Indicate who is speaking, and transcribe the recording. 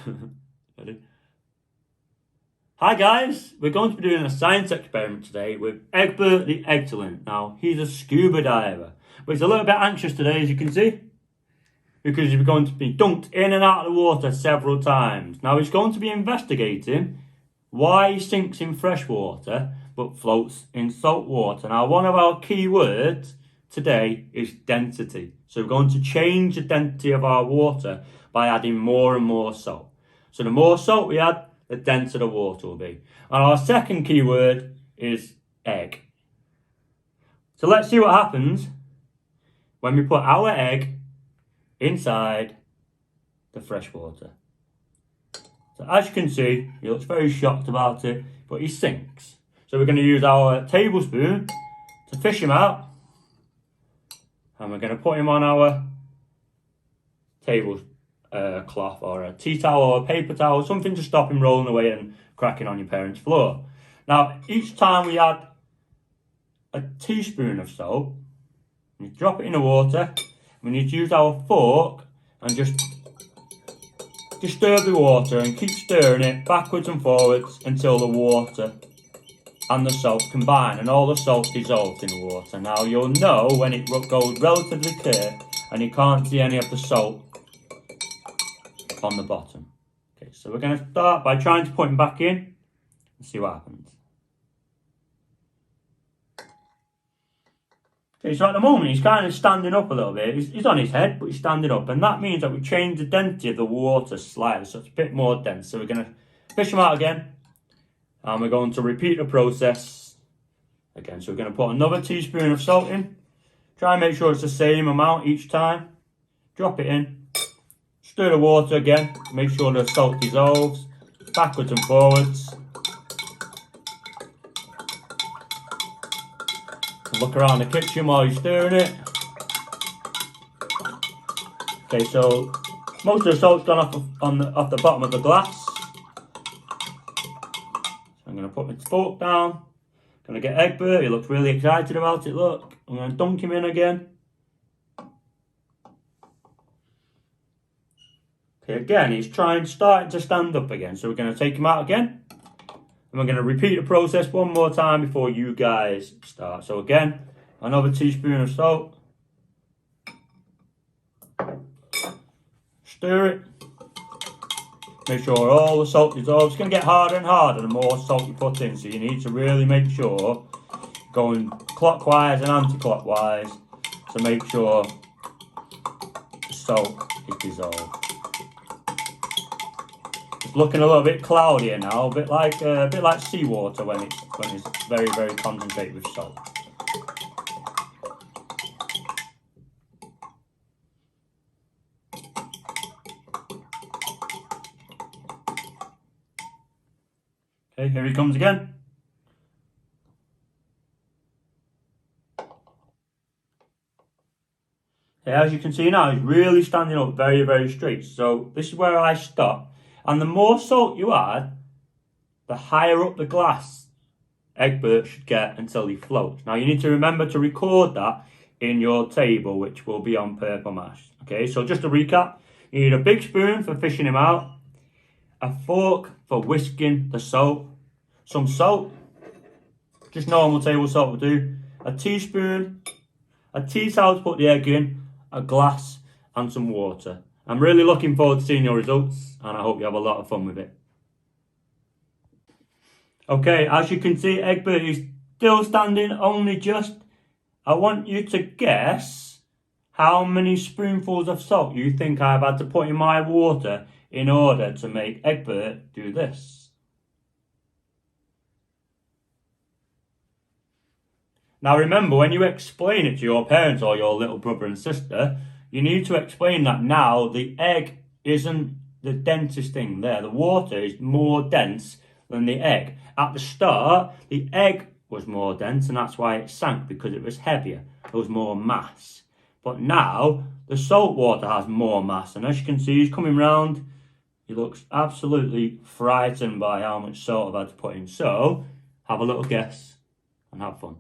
Speaker 1: Ready? Hi guys, we're going to be doing a science experiment today with Eggbert the eggcellent. Now, he's a scuba diver, but he's a little bit anxious today, as you can see, because he's going to be dunked in and out of the water several times. Now, he's going to be investigating why he sinks in fresh water but floats in salt water. Now, one of our key words today is density. So we're going to change the density of our water by adding more and more salt. So the more salt we add, the denser the water will be. And our second key word is egg. So let's see what happens when we put our egg inside the fresh water. So as you can see, he looks very shocked about it, but he sinks. So we're going to use our tablespoon to fish him out. And we're going to put him on our table cloth or a tea towel or a paper towel, something to stop him rolling away and cracking on your parents' floor. Now, each time we add a teaspoon of salt, we drop it in the water. We need to use our fork and just stir the water and keep stirring it backwards and forwards until the water and the salt combine and all the salt dissolves in the water. Now you'll know when it goes relatively clear and you can't see any of the salt on the bottom. Okay, so we're going to start by trying to put him back in and see what happens. Okay, so at the moment he's kind of standing up a little bit. He's on his head, but he's standing up, and that means that we change the density of the water slightly, so it's a bit more dense. So we're going to fish him out again, and we're going to repeat the process again. So we're going to put another teaspoon of salt in. Try and make sure it's the same amount each time. Drop it in. Stir the water again. Make sure the salt dissolves. Backwards and forwards. Look around the kitchen while you're stirring it. Okay, so most of the salt's gone off the bottom of the glass. I'm going to put my fork down. Going to get Eggbert. He looks really excited about it. Look, I'm going to dunk him in again. Okay, again, he's starting to stand up again. So we're going to take him out again. And we're going to repeat the process one more time before you guys start. So again, another teaspoon of salt. Stir it. Make sure all the salt dissolves. It's going to get harder and harder the more salt you put in. So you need to really make sure going clockwise and anti-clockwise to make sure the salt is dissolved. It's looking a little bit cloudier now, a bit like seawater when it's very, very concentrated with salt. Okay, here he comes again. Okay, as you can see now, he's really standing up very, very straight. So this is where I stop. And the more salt you add, the higher up the glass Eggbert should get until he floats. Now you need to remember to record that in your table, which will be on paper mash. Okay, so just to recap, you need a big spoon for fishing him out, a fork for whisking the salt, some salt, just normal table salt will do, a teaspoon, a tea towel to put the egg in, a glass and some water. I'm really looking forward to seeing your results, and I hope you have a lot of fun with it. Okay, as you can see, Eggbert is still standing only just. I want you to guess how many spoonfuls of salt you think I've had to put in my water in order to make Eggbert do this. Now remember, when you explain it to your parents or your little brother and sister, you need to explain that now the egg isn't the densest thing there. The water is more dense than the egg. At the start, the egg was more dense, and that's why it sank, because it was heavier. There was more mass. But now, the salt water has more mass, and as you can see, he's coming round. He looks absolutely frightened by how much salt I've had to put in. So, have a little guess and have fun.